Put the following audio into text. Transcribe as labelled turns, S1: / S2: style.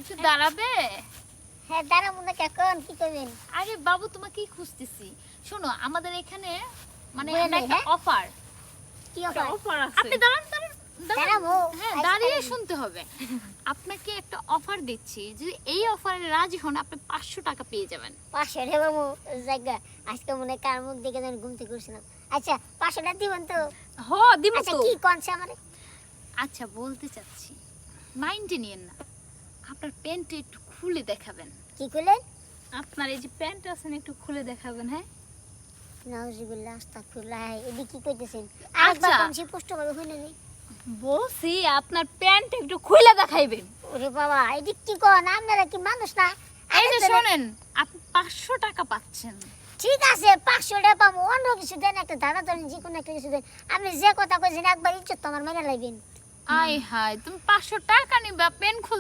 S1: একটু দাঁড়াবে?
S2: হ্যাঁ দাঁড়াবো না কেন, কি করবেন?
S1: আরে বাবু তোমাকেই খুঁজতেছি। শোনো আমাদের এখানে মানে
S2: বলে
S1: আমরা
S2: নেই,
S1: একটা
S2: হ্যাঁ?
S1: অফার।
S2: কি অফার?
S3: অফার আছে।
S1: আপনি দাঁড়ান দাঁড়ান
S2: দাঁড়াবো?
S1: হ্যাঁ
S2: আচ্ছা,
S1: দাঁড়িয়ে
S2: দাঁড়ান।
S1: শুনতে হবে। আপনাকে একটা অফার দিচ্ছি, যদি এই অফারে রাজি হন আপনি 500 টাকা পেয়ে যাবেন।
S2: 500 রে বাবু, জায়গা আজকে মনে হয় কার মুখ দেখে যেন ঘুম থেকে উঠছিলাম। আচ্ছা 500 টাকা দিবেন তো?
S1: হ দিব
S2: আচ্ছা
S1: তো।
S2: কি কোনছে আমারে?
S1: আচ্ছা বলতে চাচ্ছি, মাইন্ডে নিয়েন না, আপনার প্যান্টটা একটু খুলে দেখাবেন।
S2: কি করলেন?
S1: আপনার এই যে প্যান্ট আছে না একটু খুলে দেখাবেন। হ্যাঁ
S2: নাউজুবিল্লাহ আস্তাগফিরুল্লাহ, এদি কি কইতেছেন?
S1: আচ্ছা।
S2: আরেকবার কোনছে স্পষ্ট ভাবে হইল নি?
S1: বলছি আপনার প্যান্ট একটু খুলে দেখাইবেন।
S2: ওরে বাবা, এদি কি কোন? আপনারা কি মানুষ না?
S1: এই যে
S2: আরে তোরে-
S1: শোনেন, আপনি 500 টাকা পাচ্ছেন।
S2: ঠিক আছে 500 টাকা পাবো, অন্য কিছু দেন, একটা দাদা ধরেন, যে কোনো একটা কিছু দেন। আপনি যে কথা কইছেন একবার ইজ্জত তো আমার মেনে লাইবেন।
S1: আয় হায়, তুমি 500 টাকা নিবা, পেন খুলে